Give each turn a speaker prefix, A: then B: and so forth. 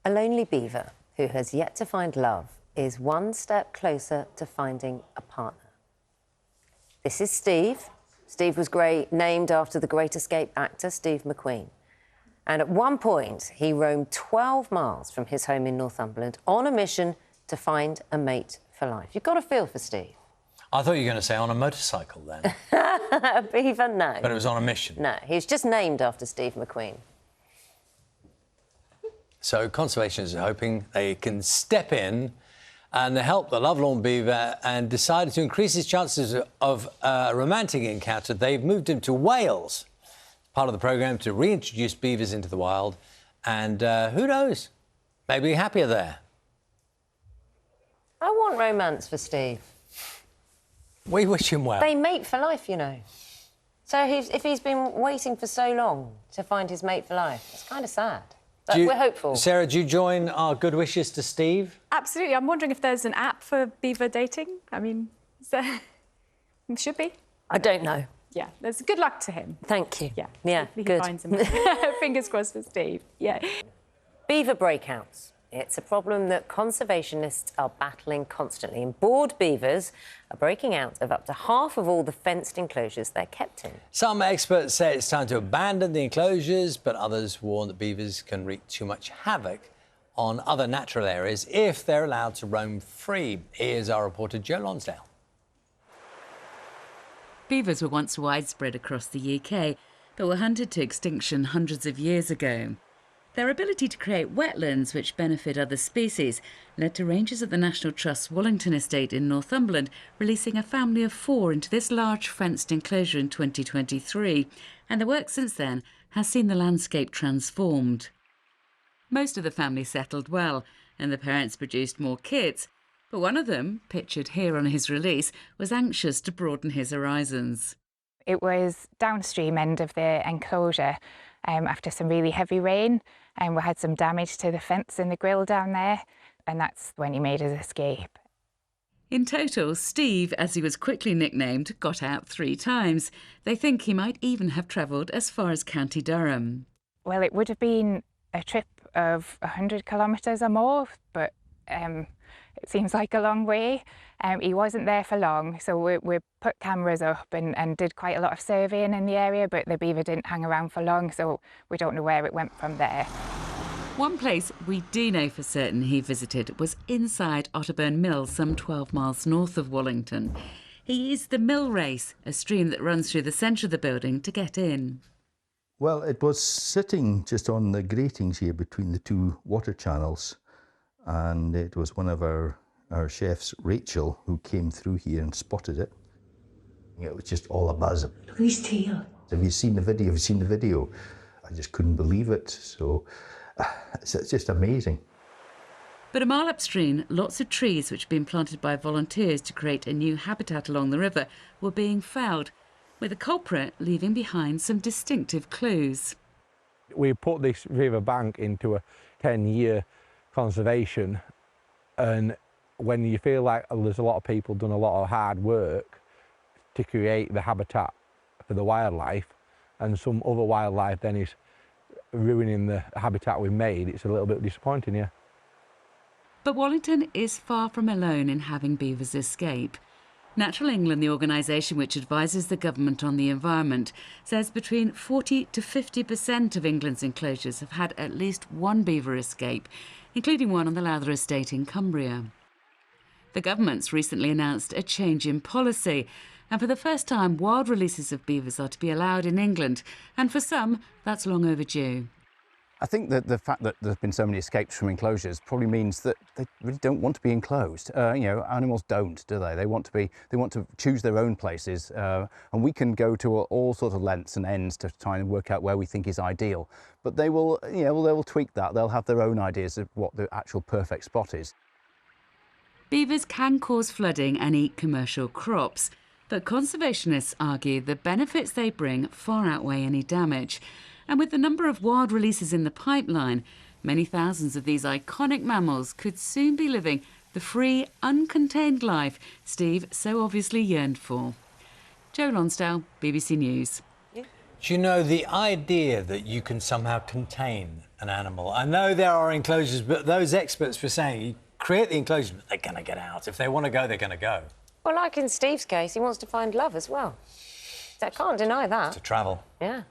A: A lonely beaver who has yet to find love is one step closer to finding a partner. This is Steve. Steve was named after the Great Escape actor Steve McQueen. And at one point, he roamed 12 miles from his home in Northumberland on a mission to find a mate for life. You've got a feel for Steve.
B: I thought you were going to say on a motorcycle then.
A: A beaver, no.
B: But it was on a mission.
A: No, he's just named after Steve McQueen.
B: So conservationists are hoping they can step in and help the lovelorn beaver, and decided to increase his chances of a romantic encounter. They've moved him to Wales, part of the programme to reintroduce beavers into the wild. And who knows, maybe happier there.
A: I want romance for Steve.
B: We wish him well.
A: They mate for life, you know. So if he's been waiting for so long to find his mate for life, it's kind of sad. But we're hopeful.
B: Sarah, do you join our good wishes to Steve?
C: Absolutely. I'm wondering if there's an app for beaver dating. I mean, is there... There should be.
A: I don't know.
C: Yeah, there's good luck to him.
A: Thank you.
C: Yeah,
A: yeah,
C: he
A: good.
C: Finds him. Fingers crossed for Steve. Yeah.
A: Beaver breakouts. It's a problem that conservationists are battling constantly, and bored beavers are breaking out of up to half of all the fenced enclosures they're kept in.
B: Some experts say it's time to abandon the enclosures, but others warn that beavers can wreak too much havoc on other natural areas if they're allowed to roam free. Here's our reporter Jo Lonsdale.
D: Beavers were once widespread across the UK, but were hunted to extinction hundreds of years ago. Their ability to create wetlands which benefit other species led to rangers at the National Trust's Wallington estate in Northumberland releasing a family of 4 into this large fenced enclosure in 2023, and the work since then has seen the landscape transformed. Most of the family settled well, and the parents produced more kids, but one of them, pictured here on his release, was anxious to broaden his horizons.
E: It was downstream end of the enclosure after some really heavy rain, and we had some damage to the fence in the grill down there, and that's when he made his escape.
D: In total, Steve, as he was quickly nicknamed, got out 3 times. They think he might even have travelled as far as County Durham.
E: Well, it would have been a trip of 100 kilometres or more, but it seems like a long way. He wasn't there for long, so we put cameras up and did quite a lot of surveying in the area, but the beaver didn't hang around for long, so we don't know where it went from there.
D: One place we do know for certain he visited was inside Otterburn Mill, some 12 miles north of Wallington. He used the mill race, a stream that runs through the centre of the building, to get in.
F: Well, it was sitting just on the gratings here between the 2 water channels, and it was one of our chefs, Rachel, who came through here and spotted it. It was just all a buzz.
G: Look at his tail.
F: Have you seen the video? Have you seen the video? I just couldn't believe it. So it's just amazing.
D: But a mile upstream, lots of trees which had been planted by volunteers to create a new habitat along the river were being felled, with the culprit leaving behind some distinctive clues.
H: We put this river bank into a 10-year conservation, and when you feel like there's a lot of people done a lot of hard work to create the habitat for the wildlife, and some other wildlife then is ruining the habitat we've made, it's a little bit disappointing, yeah.
D: But Wallington is far from alone in having beavers escape. Natural England, the organisation which advises the government on the environment, says between 40 to 50% of England's enclosures have had at least one beaver escape, including one on the Lowther estate in Cumbria. The government's recently announced a change in policy, and for the first time wild releases of beavers are to be allowed in England, and for some that's long overdue.
I: I think that the fact that there's been so many escapes from enclosures probably means that they really don't want to be enclosed. You know, animals don't, do they? They want to choose their own places, and we can go to all sorts of lengths and ends to try and work out where we think is ideal. But they will, you know, they will tweak that. They'll have their own ideas of what the actual perfect spot is.
D: Beavers can cause flooding and eat commercial crops, but conservationists argue the benefits they bring far outweigh any damage. And with the number of wild releases in the pipeline, many thousands of these iconic mammals could soon be living the free, uncontained life Steve so obviously yearned for. Jo Lonsdale, BBC News.
B: Do you know, the idea that you can somehow contain an animal. I know there are enclosures, but those experts were saying you create the enclosure, but they're going to get out. If they want to go, they're going to go.
A: Well, like in Steve's case, he wants to find love as well. So I can't deny that.
B: To travel.
A: Yeah.